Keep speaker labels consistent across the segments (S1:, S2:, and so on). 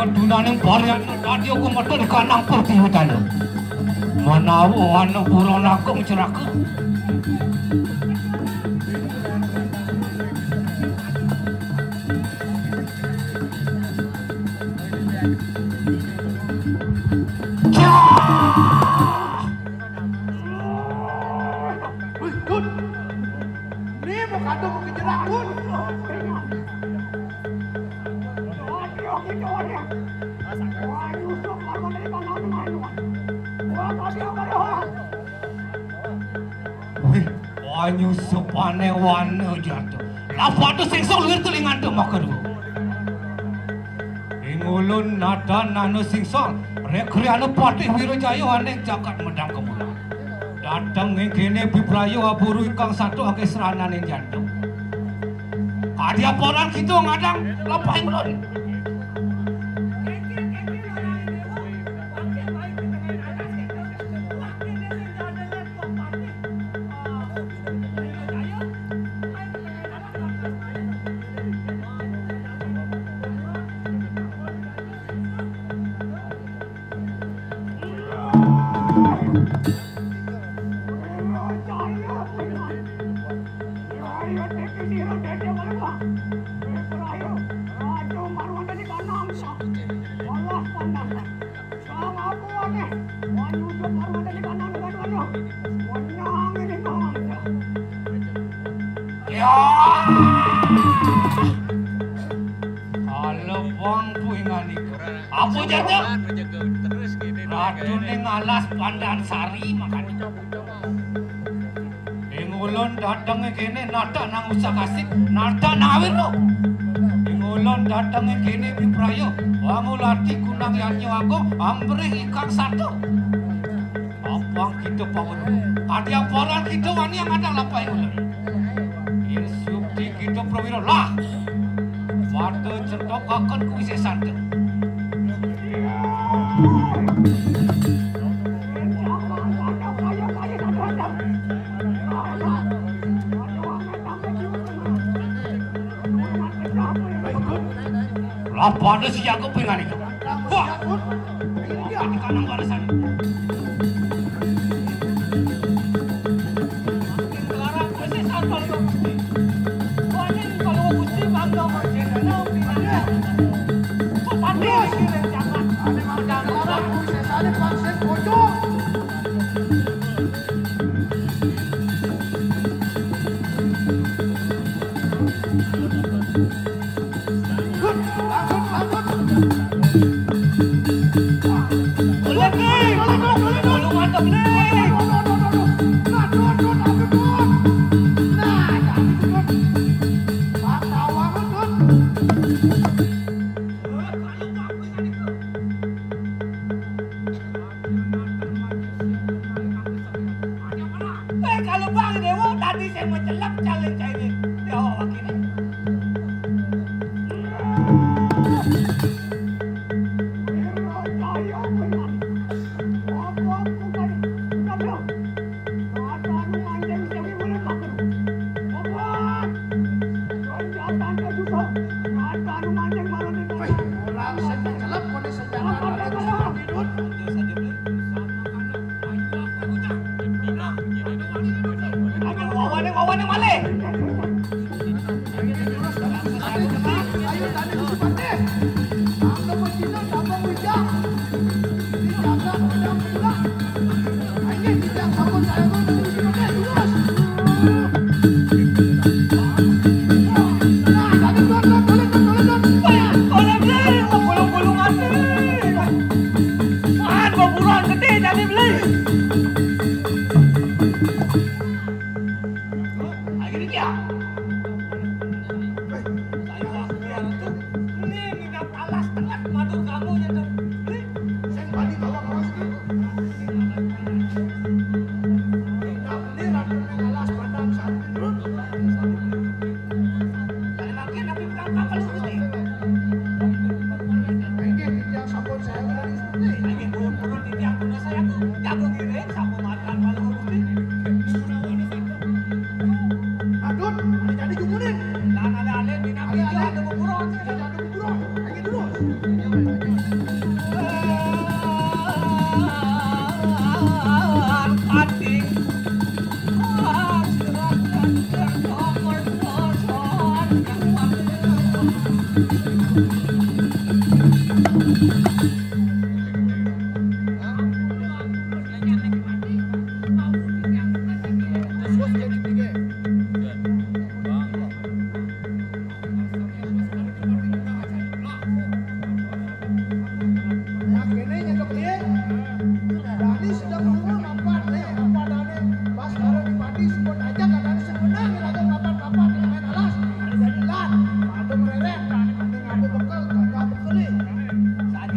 S1: Dunaning barian radio ku metu di kanang putih hutan. Menawa anu buron agung ceraka.
S2: Ini mau kado mau kejerakun.
S1: Nyusup aneh wana jatuh. Lapa tu singsong luar telingan tu makan bu. Ingulun nada nano singsong. Rekri anu patih Wirajaya aneh jagat medang kemulan. Datang ngekene bibrayo aburu ikang satu ake seranan yang jantung. Kadia poran gitu ngadang lapain belum. Kalau bang puingan iku. Apa jaja? Ratu ning alas Pandan Sari makan. Ingulun datang kene nada nang Usakasih, nada nang Awiro. Ingulun datang kene Biprayo, wangulati kunang yanyo aku ambrih ikang satu. Abang kita pawon. Kadia poran kita wani yang ada lapai ulun. Insubdi kita prawiro lah. Wado cetok akan kuisi santu. Lapane si Yakob pengen iki. Wah,
S2: Ini dia.
S1: di kanan barisan. Larang Gusti santol kok Gusti. Wah, ini kalau Gusti bangga marjenana pindah. Kok pati iki jangan.
S2: Ane mang jalan sesane pangsen pocong.
S1: Kalau bang Dewo tadi saya mencelap challenge ini. Ya Allah ini.
S2: Orang saya mencelap pada senjata ada di sebelah tidur.
S1: Wawane male.
S2: Ayo tadi cepatnya. Angkat bencina tambah ujang. Dijaga pedang pulang. Ini tidak sabun saya pun cepatnya lurus. Nah, tadi tuan.
S1: Boleh beli, gulung-gulung mati. Ah, dua bulan gede jadi beli. Akhirnya dia. Saya wakil tuh. Ini minat alas tengah madu kamu ya tuh. Beli.
S2: Saya balik bawa kawas gitu. Tidak beli ratu mengalas padang saat tidur.
S1: Dari lagi tapi bukan kapal lu Gusti.
S2: Ini tidak sabun saya dari seperti.
S1: Lagi burung-burung di tiang punya saya tuh. Jago giring sapu makan malu Gusti.
S2: Adut, jadi jumunin.
S1: Dan ada alih minat video ada burung.
S2: Jadi ada buron. Lagi terus.
S1: Ating silakan nomor kosong
S2: Yang ini nyedok dia. Dani sudah ngomong mapan nih, apa Dani? Pas baru di padi sebut aja kan Dani sebenang lagi mapan di main alas. Jadi lan, ada mereret, ada ngabu bekal, ngabu bekali.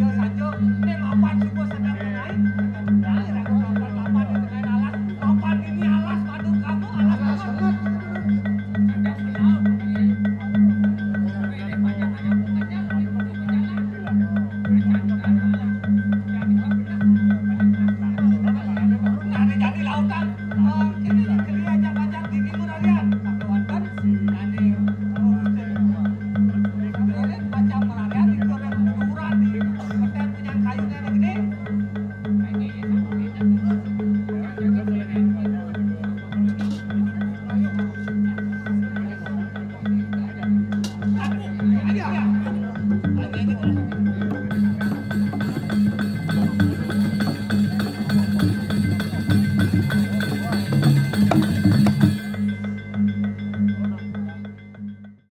S1: saja ini mapan subuh sedang menaik. Nah, ragu mapan di tengah alas. Mapan ini alas madu kamu alas
S2: Alas
S1: kamu.
S2: banget.
S1: Jadi lautan. Ini kiri aja banyak di timur alian. Tapi wonten nanti urus macam meralian di goreng ukuran di keten punya kayunya yang gede. Lagi ya. Lagi aja.